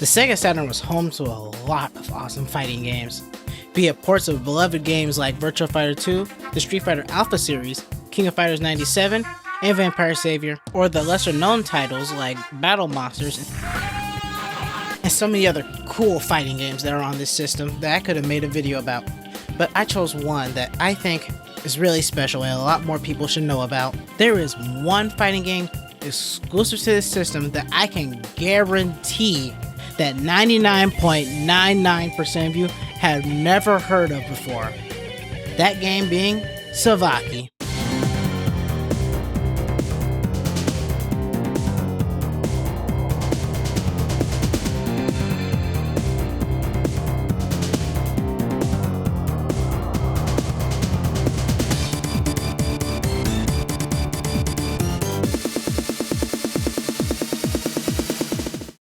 The Sega Saturn was home to a lot of awesome fighting games, be it ports of beloved games like Virtua Fighter 2, the Street Fighter Alpha series, King of Fighters 97, and Vampire Savior, or the lesser known titles like Battle Monsters and so many other cool fighting games that are on this system that I could have made a video about. But I chose one that I think is really special and a lot more people should know about. There is one fighting game exclusive to this system that I can guarantee that 99.99% of you have never heard of before. That game being Savaki.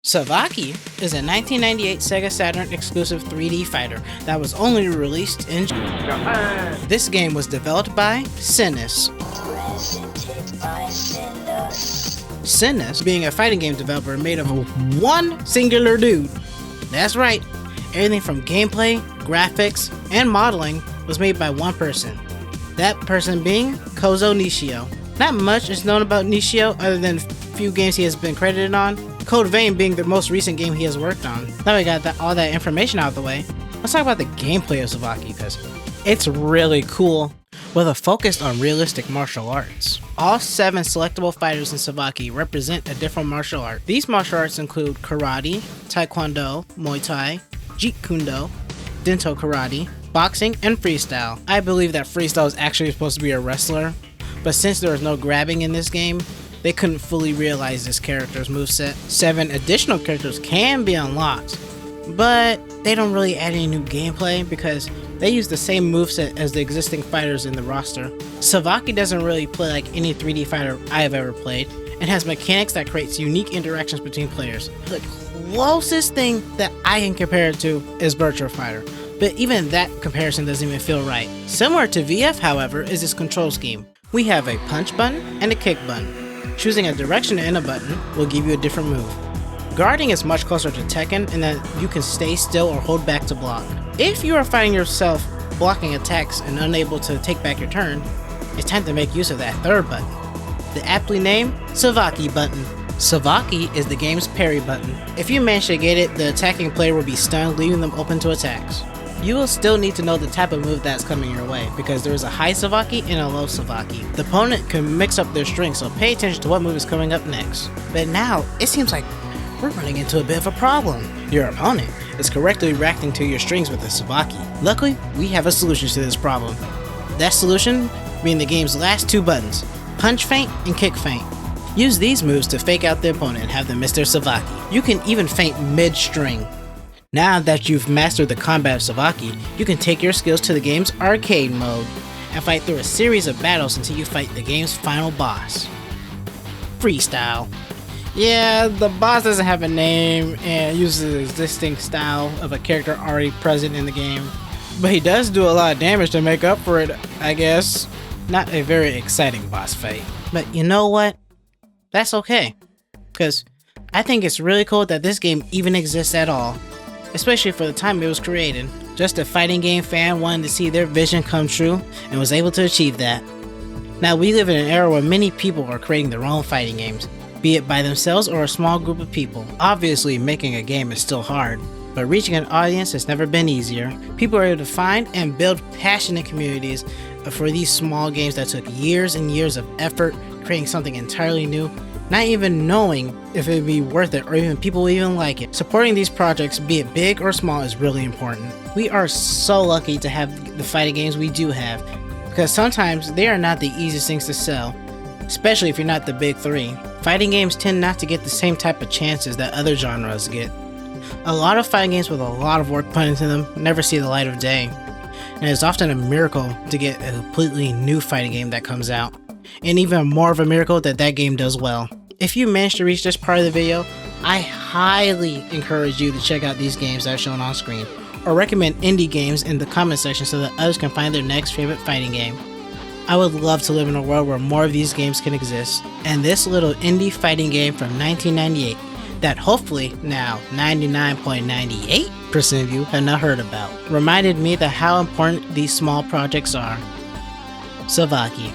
Savaki is a 1998 Sega Saturn exclusive 3D fighter that was only released in Japan. This game was developed by Sinus. Sinus being a fighting game developer made of one singular dude. That's right, everything from gameplay, graphics, and modeling was made by one person. That person being Kozo Nishio. Not much is known about Nishio other than a few games he has been credited on, Code Vein being the most recent game he has worked on. Now we got all that information out of the way, let's talk about the gameplay of Savaki because it's really cool with a focus on realistic martial arts. All 7 selectable fighters in Savaki represent a different martial art. These martial arts include Karate, Taekwondo, Muay Thai, Jeet Kune Do, Dento Karate, boxing, and freestyle. I believe that freestyle is actually supposed to be a wrestler, but since there is no grabbing in this game, they couldn't fully realize this character's moveset. 7 additional characters can be unlocked, but they don't really add any new gameplay because they use the same moveset as the existing fighters in the roster. Savaki doesn't really play like any 3D fighter I have ever played, and has mechanics that creates unique interactions between players. The closest thing that I can compare it to is Virtua Fighter, but even that comparison doesn't even feel right. Similar to VF, however, is its control scheme. We have a punch button and a kick button. Choosing a direction in a button will give you a different move. Guarding is much closer to Tekken in that you can stay still or hold back to block. If you are finding yourself blocking attacks and unable to take back your turn, it's time to make use of that third button. The aptly named Savaki button. Savaki is the game's parry button. If you manage to get it, the attacking player will be stunned, leaving them open to attacks. You will still need to know the type of move that's coming your way, because there is a high Savaki and a low Savaki. The opponent can mix up their strength, so pay attention to what move is coming up next. But now, it seems like we're running into a bit of a problem. Your opponent is correctly reacting to your strings with a Savaki. Luckily, we have a solution to this problem. That solution being the game's last 2 buttons, punch feint and kick feint. Use these moves to fake out the opponent and have them miss their Savaki. You can even feint mid-string. Now that you've mastered the combat of Savaki, you can take your skills to the game's arcade mode and fight through a series of battles until you fight the game's final boss. Freestyle. Yeah, the boss doesn't have a name and uses the existing style of a character already present in the game, but he does do a lot of damage to make up for it, I guess. Not a very exciting boss fight. But you know what? That's okay, because I think it's really cool that this game even exists at all. Especially for the time it was created. Just a fighting game fan wanting to see their vision come true and was able to achieve that. Now we live in an era where many people are creating their own fighting games, be it by themselves or a small group of people. Obviously making a game is still hard, but reaching an audience has never been easier. People are able to find and build passionate communities for these small games that took years and years of effort, creating something entirely new, not even knowing if it would be worth it or even people will even like it. Supporting these projects, be it big or small, is really important. We are so lucky to have the fighting games we do have, because sometimes they are not the easiest things to sell, especially if you're not the big 3. Fighting games tend not to get the same type of chances that other genres get. A lot of fighting games with a lot of work put into them never see the light of day, and it's often a miracle to get a completely new fighting game that comes out, and even more of a miracle that that game does well. If you manage to reach this part of the video, I highly encourage you to check out these games that are shown on screen, or recommend indie games in the comment section so that others can find their next favorite fighting game. I would love to live in a world where more of these games can exist, and this little indie fighting game from 1998 that hopefully now 99.98% of you have not heard about. Reminded me that how important these small projects are. Savaki.